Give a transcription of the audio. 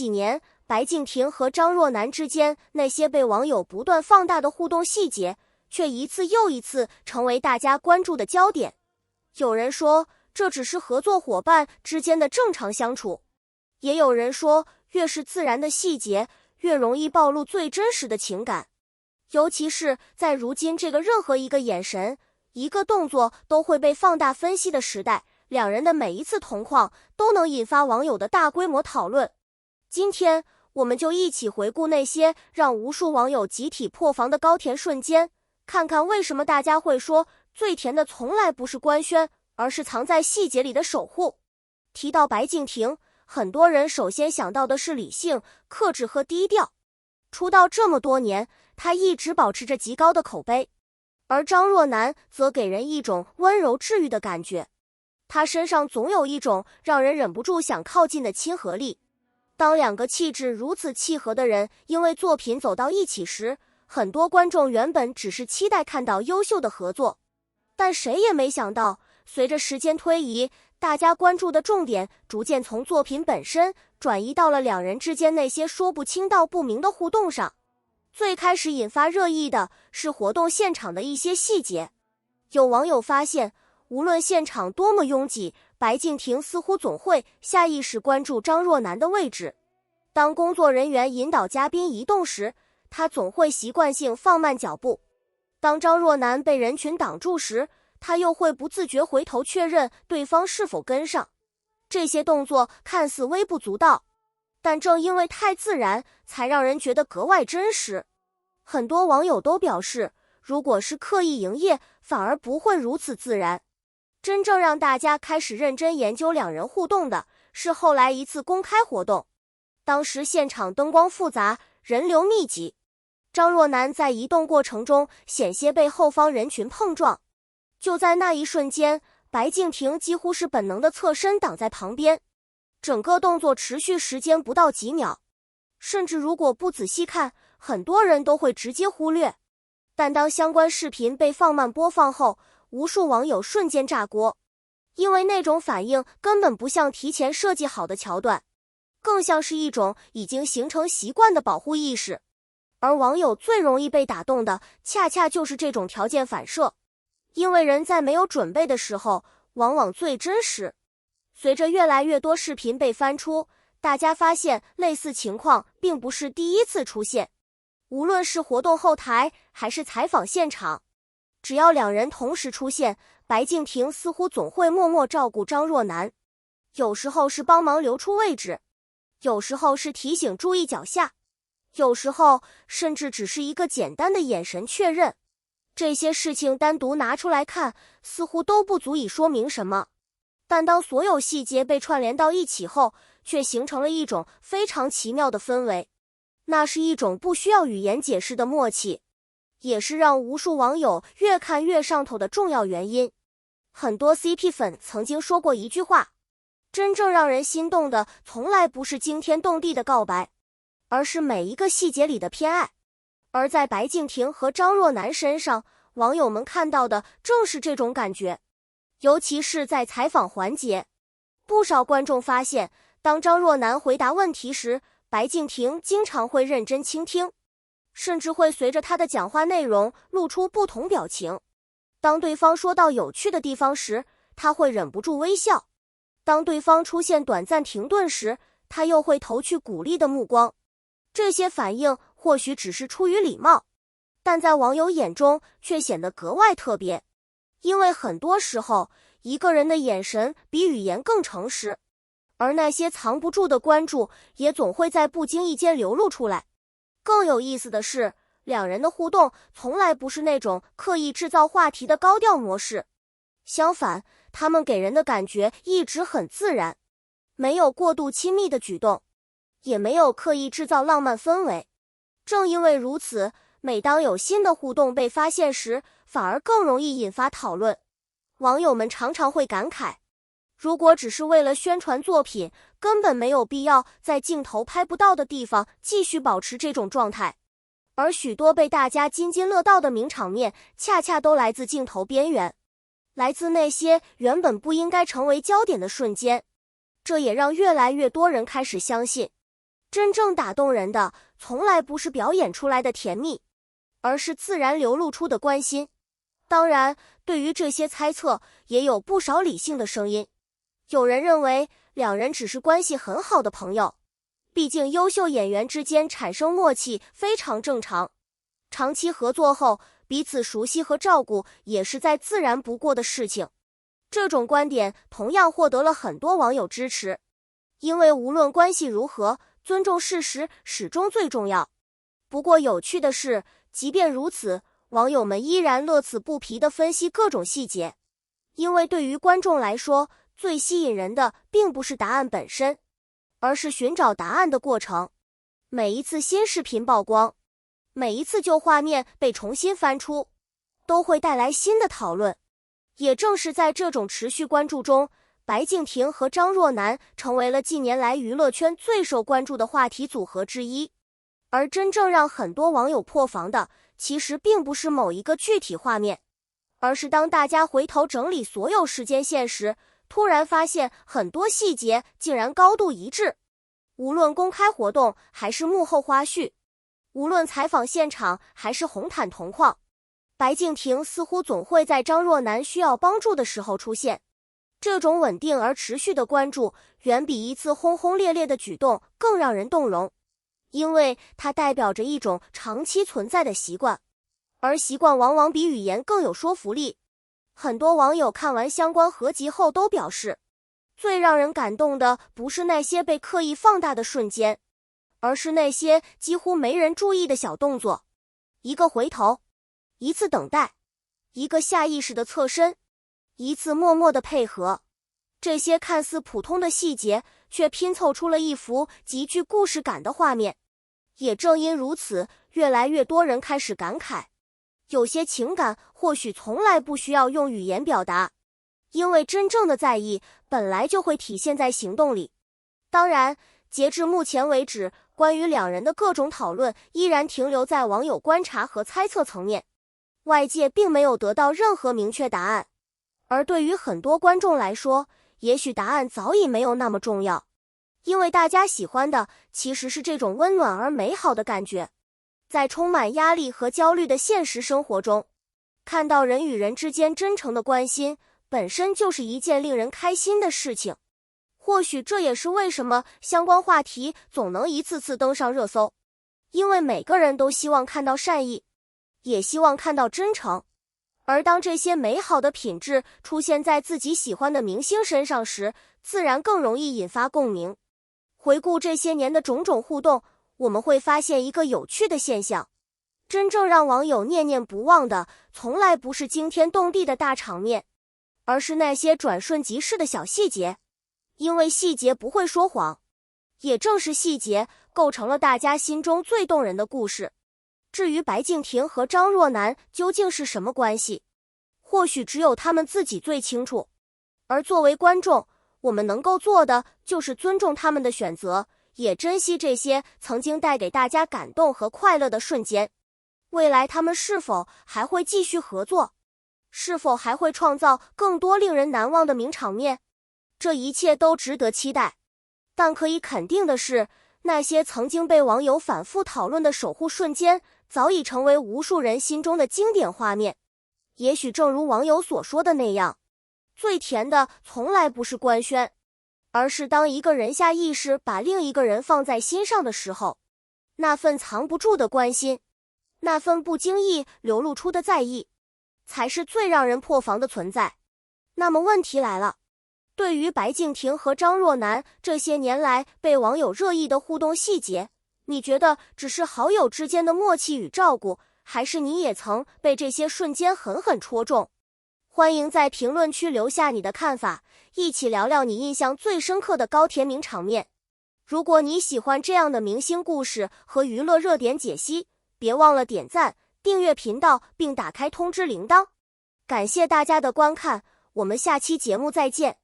几年，白敬亭和张若楠之间那些被网友不断放大的互动细节，却一次又一次成为大家关注的焦点。有人说，这只是合作伙伴之间的正常相处；也有人说，越是自然的细节，越容易暴露最真实的情感。尤其是在如今这个任何一个眼神、一个动作都会被放大分析的时代，两人的每一次同框都能引发网友的大规模讨论。今天，我们就一起回顾那些让无数网友集体破防的高甜瞬间，看看为什么大家会说最甜的从来不是官宣，而是藏在细节里的守护。提到白敬亭，很多人首先想到的是理性、克制和低调。出道这么多年，他一直保持着极高的口碑。而张若楠则给人一种温柔治愈的感觉，他身上总有一种让人忍不住想靠近的亲和力。当两个气质如此契合的人因为作品走到一起时，很多观众原本只是期待看到优秀的合作，但谁也没想到，随着时间推移，大家关注的重点逐渐从作品本身转移到了两人之间那些说不清道不明的互动上。最开始引发热议的是活动现场的一些细节。有网友发现，无论现场多么拥挤，白敬亭似乎总会下意识关注张若楠的位置。当工作人员引导嘉宾移动时，他总会习惯性放慢脚步。当张若楠被人群挡住时，他又会不自觉回头确认对方是否跟上。这些动作看似微不足道，但正因为太自然，才让人觉得格外真实。很多网友都表示，如果是刻意营业，反而不会如此自然。真正让大家开始认真研究两人互动的，是后来一次公开活动。当时现场灯光复杂，人流密集，张若楠在移动过程中险些被后方人群碰撞。就在那一瞬间，白敬亭几乎是本能的侧身挡在旁边。整个动作持续时间不到几秒，甚至如果不仔细看，很多人都会直接忽略。但当相关视频被放慢播放后，无数网友瞬间炸锅，因为那种反应根本不像提前设计好的桥段，更像是一种已经形成习惯的保护意识。而网友最容易被打动的，恰恰就是这种条件反射，因为人在没有准备的时候，往往最真实。随着越来越多视频被翻出，大家发现类似情况并不是第一次出现。无论是活动后台还是采访现场，只要两人同时出现，白敬亭似乎总会默默照顾张若楠。有时候是帮忙留出位置，有时候是提醒注意脚下，有时候甚至只是一个简单的眼神确认。这些事情单独拿出来看，似乎都不足以说明什么。但当所有细节被串联到一起后，却形成了一种非常奇妙的氛围。那是一种不需要语言解释的默契，也是让无数网友越看越上头的重要原因。很多 CP 粉曾经说过一句话，真正让人心动的从来不是惊天动地的告白，而是每一个细节里的偏爱。而在白敬亭和张若楠身上，网友们看到的正是这种感觉。尤其是在采访环节，不少观众发现，当张若楠回答问题时，白敬亭经常会认真倾听，甚至会随着他的讲话内容露出不同表情。当对方说到有趣的地方时，他会忍不住微笑；当对方出现短暂停顿时，他又会投去鼓励的目光。这些反应或许只是出于礼貌，但在网友眼中却显得格外特别。因为很多时候，一个人的眼神比语言更诚实，而那些藏不住的关注也总会在不经意间流露出来。更有意思的是，两人的互动从来不是那种刻意制造话题的高调模式，相反，他们给人的感觉一直很自然，没有过度亲密的举动，也没有刻意制造浪漫氛围。正因为如此，每当有新的互动被发现时，反而更容易引发讨论。网友们常常会感慨，如果只是为了宣传作品，根本没有必要在镜头拍不到的地方继续保持这种状态。而许多被大家津津乐道的名场面，恰恰都来自镜头边缘，来自那些原本不应该成为焦点的瞬间。这也让越来越多人开始相信，真正打动人的，从来不是表演出来的甜蜜，而是自然流露出的关心。当然，对于这些猜测，也有不少理性的声音。有人认为，两人只是关系很好的朋友，毕竟优秀演员之间产生默契非常正常。长期合作后，彼此熟悉和照顾也是再自然不过的事情。这种观点同样获得了很多网友支持，因为无论关系如何，尊重事实始终最重要。不过有趣的是，即便如此，网友们依然乐此不疲地分析各种细节，因为对于观众来说，最吸引人的并不是答案本身，而是寻找答案的过程。每一次新视频曝光，每一次旧画面被重新翻出，都会带来新的讨论。也正是在这种持续关注中，白敬亭和张若楠成为了近年来娱乐圈最受关注的话题组合之一。而真正让很多网友破防的，其实并不是某一个具体画面，而是当大家回头整理所有时间线时，突然发现很多细节竟然高度一致。无论公开活动还是幕后花絮，无论采访现场还是红毯同框，白敬亭似乎总会在张若楠需要帮助的时候出现。这种稳定而持续的关注，远比一次轰轰烈烈的举动更让人动容，因为它代表着一种长期存在的习惯，而习惯往往比语言更有说服力。很多网友看完相关合集后都表示，最让人感动的不是那些被刻意放大的瞬间，而是那些几乎没人注意的小动作。一个回头，一次等待，一个下意识的侧身，一次默默的配合，这些看似普通的细节，却拼凑出了一幅极具故事感的画面。也正因如此，越来越多人开始感慨，有些情感或许从来不需要用语言表达，因为真正的在意本来就会体现在行动里。当然，截至目前为止，关于两人的各种讨论依然停留在网友观察和猜测层面，外界并没有得到任何明确答案。而对于很多观众来说，也许答案早已没有那么重要，因为大家喜欢的其实是这种温暖而美好的感觉。在充满压力和焦虑的现实生活中，看到人与人之间真诚的关心，本身就是一件令人开心的事情。或许这也是为什么相关话题总能一次次登上热搜，因为每个人都希望看到善意，也希望看到真诚。而当这些美好的品质出现在自己喜欢的明星身上时，自然更容易引发共鸣。回顾这些年的种种互动，我们会发现一个有趣的现象，真正让网友念念不忘的，从来不是惊天动地的大场面，而是那些转瞬即逝的小细节。因为细节不会说谎，也正是细节构成了大家心中最动人的故事。至于白敬亭和张若楠究竟是什么关系，或许只有他们自己最清楚。而作为观众，我们能够做的就是尊重他们的选择，也珍惜这些曾经带给大家感动和快乐的瞬间。未来他们是否还会继续合作？是否还会创造更多令人难忘的名场面？这一切都值得期待。但可以肯定的是，那些曾经被网友反复讨论的守护瞬间，早已成为无数人心中的经典画面。也许正如网友所说的那样，最甜的从来不是官宣，而是当一个人下意识把另一个人放在心上的时候，那份藏不住的关心，那份不经意流露出的在意，才是最让人破防的存在。那么问题来了，对于白敬亭和张若楠这些年来被网友热议的互动细节，你觉得只是好友之间的默契与照顾，还是你也曾被这些瞬间狠狠戳中？欢迎在评论区留下你的看法，一起聊聊你印象最深刻的高甜名场面。如果你喜欢这样的明星故事和娱乐热点解析，别忘了点赞、订阅频道并打开通知铃铛。感谢大家的观看，我们下期节目再见。